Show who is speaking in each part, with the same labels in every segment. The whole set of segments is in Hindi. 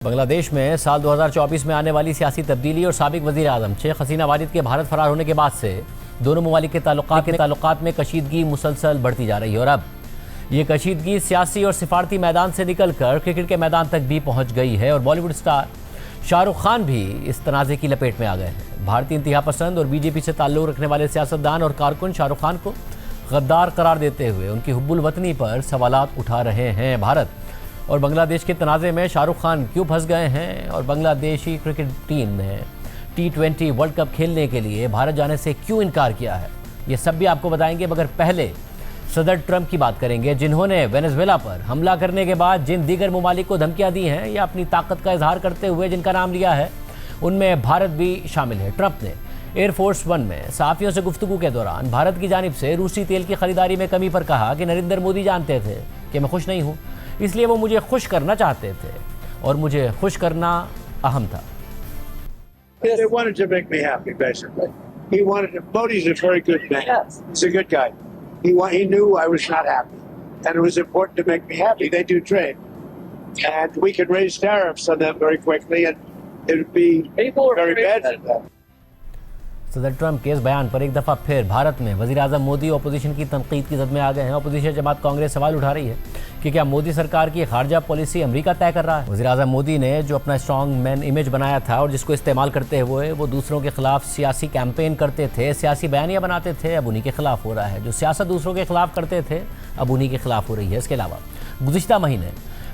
Speaker 1: बांग्लादेश में साल 2024 में आने वाली सियासी तब्दीली और साबिक वज़ीर आज़म शेख हसीना वाजिद के भारत फरार होने के बाद से दोनों ममालिक के ताल्लुकात में कशीदगी मुसलसल बढ़ती जा रही है और अब ये कशीदगी सियासी और सिफारती मैदान से निकलकर क्रिकेट के मैदान तक भी पहुंच गई है और बॉलीवुड स्टार शाहरुख खान भी इस तनाज़े की लपेट में आ गए हैं। भारतीय इंतहा पसंद और बीजेपी से ताल्लुक़ रखने वाले सियासतदान और कारकुन शाहरुख खान को गद्दार करार देते हुए उनकी हुब्बुल वतनी पर सवालात उठा रहे हैं। भारत और बांग्लादेश के तनाज़े में शाहरुख खान क्यों फंस गए हैं और बांग्लादेशी क्रिकेट टीम ने T20 वर्ल्ड कप खेलने के लिए भारत जाने से क्यों इनकार किया है, ये सब भी आपको बताएंगे। मगर पहले सदर ट्रंप की बात करेंगे, जिन्होंने वेनेजुएला पर हमला करने के बाद जिन दीगर ममालिक को धमकियां दी हैं या अपनी ताकत का इजहार करते हुए जिनका नाम लिया है, उनमें भारत भी शामिल है। ट्रंप ने एयरफोर्स वन में सहाफ़ियों से गुफ्तगू के दौरान भारत की जानिब से रूसी तेल की खरीदारी में कमी पर कहा कि नरेंद्र मोदी जानते थे कि मैं खुश नहीं हूँ, इसलिए वो मुझे खुश करना चाहते थे और मुझे खुश करना अहम था।
Speaker 2: They wanted to make me happy, basically. He wanted to. Modi's a very good man. Yes. He's a good guy. He knew I was not happy, and it was important to make me happy. They do trade, and we can raise tariffs on them very quickly, and it would be very bad for them.
Speaker 1: सदर ट्रंप के इस बयान पर एक दफ़ा फिर भारत में वज़ीर आज़म मोदी अपोजिशन की तनकीद की जद में आ गए हैं। अपोजिशन जमात कांग्रेस सवाल उठा रही है कि क्या मोदी सरकार की खारजा पॉलिसी अमेरिका तय कर रहा है। वज़ीर आज़म मोदी ने जो अपना स्ट्रॉन्ग मैन इमेज बनाया था और जिसको इस्तेमाल करते हुए वो दूसरों के खिलाफ सियासी कैंपेन करते थे, सियासी बयानियाँ बनाते थे, अब उन्हीं के खिलाफ हो रहा है। जो सियासत दूसरों के खिलाफ करते थे अब उन्हीं के खिलाफ हो रही है। इसके अलावा गुज़िश्ता महीने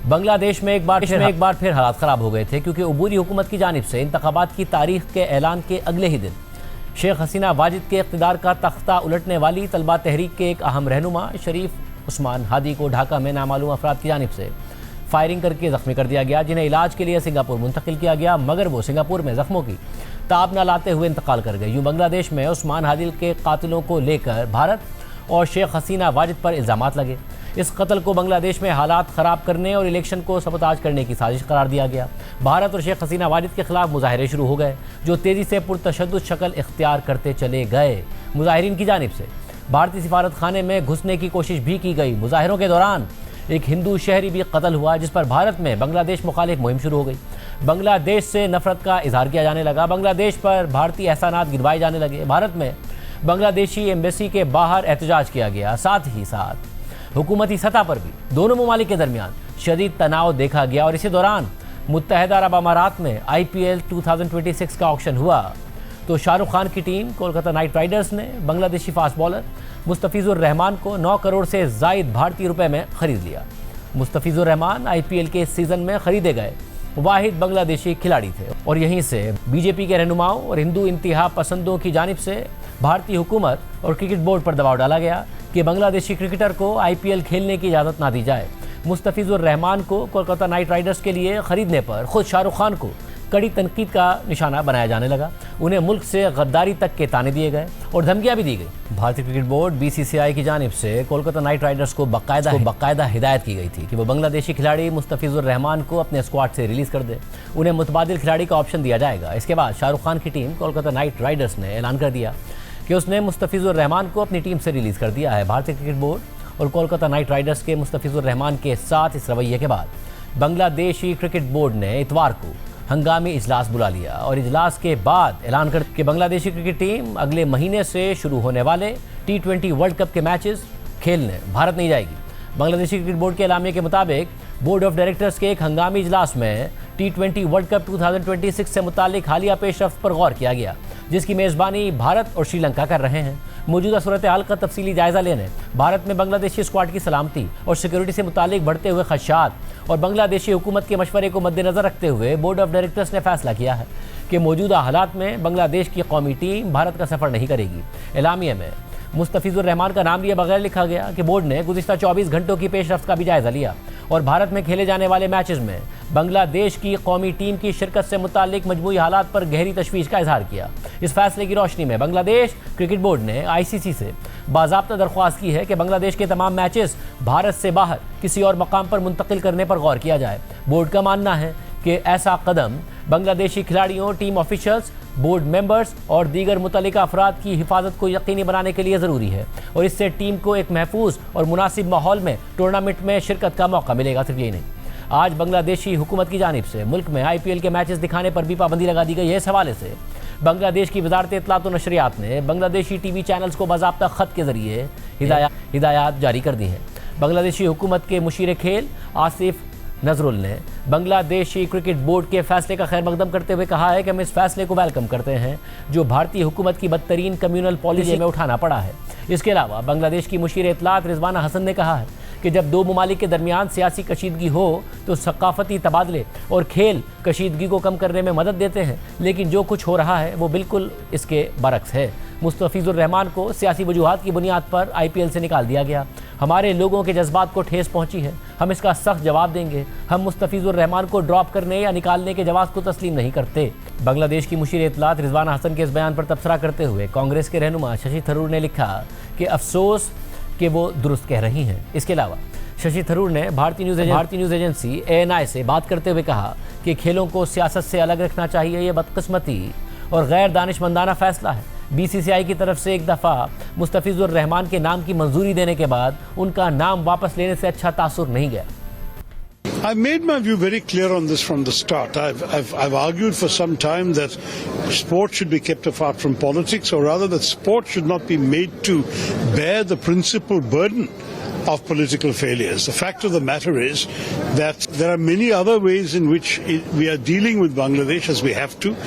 Speaker 1: बांग्लादेश में एक बार फिर हालात ख़राब हो गए थे, क्योंकि अबूरी हुकूमत की जानिब से इंतखाबात की तारीख के ऐलान के अगले ही दिन शेख हसीना वाजिद के इक़्तिदार का तख्ता उलटने वाली तलबा तहरीक के एक अहम रहनुमा शरीफ उस्मान हादी को ढाका में नामालूम अफराद की जानिब से फायरिंग करके ज़ख्मी कर दिया गया, जिन्हें इलाज के लिए सिंगापुर मुंतकिल किया गया, मगर वो सिंगापुर में ज़ख्मों की ताब न लाते हुए इंतकाल कर गए। यूँ बांग्लादेश में उस्मान हादी के कातिलों को लेकर भारत और शेख हसीना वाजिद पर इल्ज़ामात लगे। इस कत्ल को बांग्लादेश में हालात ख़राब करने और इलेक्शन को सबताज करने की साजिश करार दिया गया। भारत और शेख हसीना वाजिद के खिलाफ मुजाहरे शुरू हो गए, जो तेज़ी से पुरतशद्दुद शक्ल इख्तियार करते चले गए। मुजाहिरीन की जानिब से भारतीय सिफारत खाने में घुसने की कोशिश भी की गई। मुजाहिरों के दौरान एक हिंदू शहरी भी कत्ल हुआ, जिस पर भारत में बांग्लादेश मुखालिफ मुहिम शुरू हो गई। बांग्लादेश से नफरत का इजहार किया जाने लगा, बांग्लादेश पर भारतीय एहसानात गिनवाए जाने लगे। भारत में बांग्लादेशी एम्बेसी के बाहर एहतजाज किया गया। साथ ही साथ हुकूमती सतह पर भी दोनों ममालिक के दरमियान शदीद तनाव देखा गया और इसी दौरान मुत्तहदा अरब अमारात में IPL 2026 का ऑक्शन हुआ तो शाहरुख खान की टीम कोलकाता नाइट राइडर्स ने बांग्लादेशी फास्ट बॉलर मुस्तफिजुर रहमान को 9 करोड़ से ज़ायद भारतीय रुपए में खरीद लिया। मुस्तफिजुर रहमान IPL के इस सीज़न में खरीदे गए वाहिद बांग्लादेशी खिलाड़ी थे और यहीं से बीजेपी के रहनुमाओं और हिंदू इंतहा पसंदों की जानिब से भारतीय हुकूमत और क्रिकेट बोर्ड पर दबाव डाला गया कि बांग्लादेशी क्रिकेटर को IPL खेलने की इजाज़त ना दी जाए। मुस्तफिजुर रहमान को कोलकाता नाइट राइडर्स के लिए खरीदने पर खुद शाहरुख खान को कड़ी तनकीद का निशाना बनाया जाने लगा। उन्हें मुल्क से गद्दारी तक के ताने दिए गए और धमकियां भी दी गई। भारतीय क्रिकेट बोर्ड BCCI की जानिब से कोलकाता नाइट राइडर्स को बाकायदा हिदायत की गई थी कि वो बांग्लादेशी खिलाड़ी मुस्तफिजुर रहमान को अपने स्क्वाड से रिलीज़ कर दे। उन्हें मुतबादिल खिलाड़ी का ऑप्शन दिया जाएगा। इसके बाद शाहरुख खान की टीम कोलकाता नाइट राइडर्स ने ऐलान कर दिया कि उसने मुस्तफिजुर रहमान को अपनी टीम से रिलीज़ कर दिया है। भारतीय क्रिकेट बोर्ड और कोलकाता नाइट राइडर्स के मुस्तफिजुर रहमान के साथ इस रवैये के बाद बांग्लादेशी क्रिकेट बोर्ड ने इतवार को हंगामी इजलास बुला लिया और इजलास के बाद ऐलान कर कि बांग्लादेशी क्रिकेट टीम अगले महीने से शुरू होने वाले T20 वर्ल्ड कप के मैचेस खेलने भारत नहीं जाएगी। बांग्लादेशी क्रिकेट बोर्ड के एलामिया के मुताबिक बोर्ड ऑफ डायरेक्टर्स के एक हंगामी इजलास में T20 वर्ल्ड कप 2026 से मुतालिक हालिया पेशरफ्त पर गौर किया गया, जिसकी मेज़बानी भारत और श्रीलंका कर रहे हैं। मौजूदा सूरत हाल का तफसीली जायज़ा लेने, भारत में बांग्लादेशी स्क्वाड की सलामती और सिक्योरिटी से मुतालिक बढ़ते हुए खदशात और बांग्लादेशी हुकूमत के मशवरे को मद्देनज़र रखते हुए बोर्ड ऑफ डायरेक्टर्स ने फैसला किया है कि मौजूदा हालात में बांग्लादेश की कौमी टीम भारत का सफ़र नहीं करेगी। एलामिया में मुस्तफिजुर रहमान का नाम लिए बगैर लिखा गया कि बोर्ड ने गुज़िश्ता 24 घंटों की पेशरफ्त का भी जायज़ा लिया और भारत में खेले जाने वाले मैचेस में बांग्लादेश की कौमी टीम की शिरकत से मुतालिक मजमूई हालात पर गहरी तशवीश का इजहार किया। इस फैसले की रोशनी में बांग्लादेश क्रिकेट बोर्ड ने ICC से बाज़ाब्ता दरख्वास्त की है कि बांग्लादेश के तमाम मैचेस भारत से बाहर किसी और मकाम पर मुंतकिल करने पर गौर किया जाए। बोर्ड का मानना है कि ऐसा कदम बांग्लादेशी खिलाड़ियों, टीम ऑफिशल्स, बोर्ड मेंबर्स और दीगर मुतल्लिका अफराद की हिफाजत को यकीनी बनाने के लिए ज़रूरी है और इससे टीम को एक महफूज और मुनासिब माहौल में टूर्नामेंट में शिरकत का मौका मिलेगा। सिर्फ यही नहीं, आज बांग्लादेशी हुकूमत की जानिब से मुल्क में IPL के मैचेस दिखाने पर भी पाबंदी लगा दी गई है। इस हवाले से बांग्लादेश की वजारत इत्तलात व नशरियात ने बांग्लादेशी TV चैनल्स को बाज़ाब्ता ख़त के ज़रिए हिदायत जारी कर दी हैं। बांग्लादेशी हुकूमत के मुशीर खेल आसिफ नजरुल ने बांग्लादेशी क्रिकेट बोर्ड के फैसले का खैर मकदम करते हुए कहा है कि हम इस फैसले को वेलकम करते हैं जो भारतीय हुकूमत की बदतरीन कम्यूनल पॉलिसी में उठाना पड़ा है। इसके अलावा बांग्लादेश की मुशीर इत्तलात रिजवाना हसन ने कहा है कि जब दो ममालिक के दरमियान सियासी कशीदगी हो तो सकाफती तबादले और खेल कशीदगी को कम करने में मदद देते हैं, लेकिन जो कुछ हो रहा है वो बिल्कुल इसके बरक्स है। मुस्तफिजुर रहमान को सियासी वजूहात की बुनियाद पर IPL से निकाल दिया गया। हमारे लोगों के जज्बात को ठेस पहुंची है, हम इसका सख्त जवाब देंगे। हम मुस्तफिजुर रहमान को ड्रॉप करने या निकालने के जवाब को तस्लीम नहीं करते। बांग्लादेश की मुशीर इत्तलात रिजवाना हसन के इस बयान पर तबसरा करते हुए कांग्रेस के रहनुमा शशि थरूर ने लिखा कि अफसोस कि वो दुरुस्त कह रही हैं। इसके अलावा शशि थरूर ने भारतीय न्यूज़ एजेंसी ANI से बात करते हुए कहा कि खेलों को सियासत से अलग रखना चाहिए, ये बदकिस्मती और गैर दानिशमंदाना फैसला है। BCCI की तरफ से एक दफ़ा मुस्तफिजुर रहमान के नाम की मंजूरी देने के बाद उनका नाम वापस लेने से अच्छा तासुर नहीं गया।
Speaker 3: I've made my view very clear on this from the start. I've argued for some time that sport should be kept apart from politics, or rather that sport should not be made to bear the principal burden of political failures. The fact of the matter is that there are many other ways in which we are dealing with Bangladesh as we have to.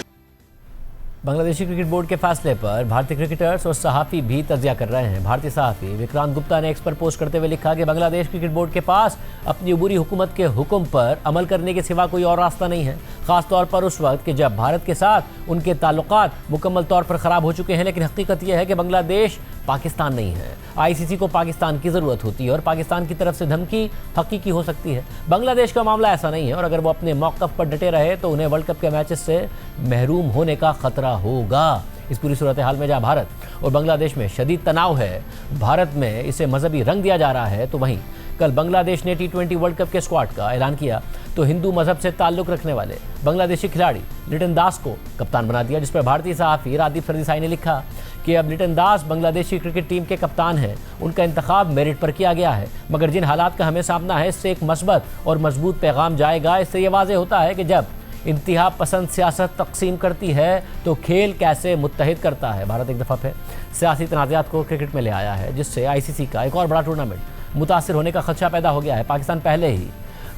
Speaker 1: Bangladeshi cricket board के फैसले पर भारतीय क्रिकेटर्स और सहाफ़ी भी तजिया कर रहे हैं। भारतीय सहाफ़ी विक्रांत गुप्ता ने एक्स पर पोस्ट करते हुए लिखा कि बांग्लादेश क्रिकेट बोर्ड के पास अपनी अबूरी हुकूमत के हुक्म पर अमल करने के सिवा कोई और रास्ता नहीं है, ख़ास तौर पर उस वक्त कि जब भारत के साथ उनके ताल्लुकात मुकम्मल तौर पर ख़राब हो चुके हैं। लेकिन हकीकत यह है कि बांग्लादेश पाकिस्तान नहीं है। ICC को पाकिस्तान की ज़रूरत होती है और पाकिस्तान की तरफ से धमकी हकीकी हो सकती है। बांग्लादेश का मामला ऐसा नहीं है और अगर वो अपने मौक़िफ़ पर डटे रहे तो उन्हें वर्ल्ड कप के मैचेस से महरूम होने का ख़तरा होगा। इस पूरी सूरत हाल में जहाँ भारत और बांग्लादेश में शदीद तनाव है, भारत में इसे मजहबी रंग दिया जा रहा है, तो वहीं कल बांग्लादेश ने T20 वर्ल्ड कप के स्क्वाड का ऐलान किया तो हिंदू मजहब से ताल्लुक़ रखने वाले बांग्लादेशी खिलाड़ी लिटन दास को कप्तान बना दिया, जिस पर भारतीय सहाफ़ी रादीप सरदेसाई ने लिखा कि अब लिटन दास बांग्लादेशी क्रिकेट टीम के कप्तान हैं। उनका इंतखाब मेरिट पर किया गया है, मगर जिन हालात का हमें सामना है इससे एक मस्बत और मजबूत पैगाम जाएगा। इससे ये वाज़ेह होता है कि जब इंतहा पसंद सियासत तकसीम करती है तो खेल कैसे मुत्तहिद करता है। भारत एक दफ़ा फिर सियासी तनाज़ात को क्रिकेट में ले आया है, जिससे ICC का एक और बड़ा टूर्नामेंट मुतासिर होने का खदशा पैदा हो गया है। पाकिस्तान पहले ही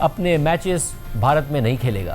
Speaker 1: अपने मैचेस भारत में नहीं खेलेगा।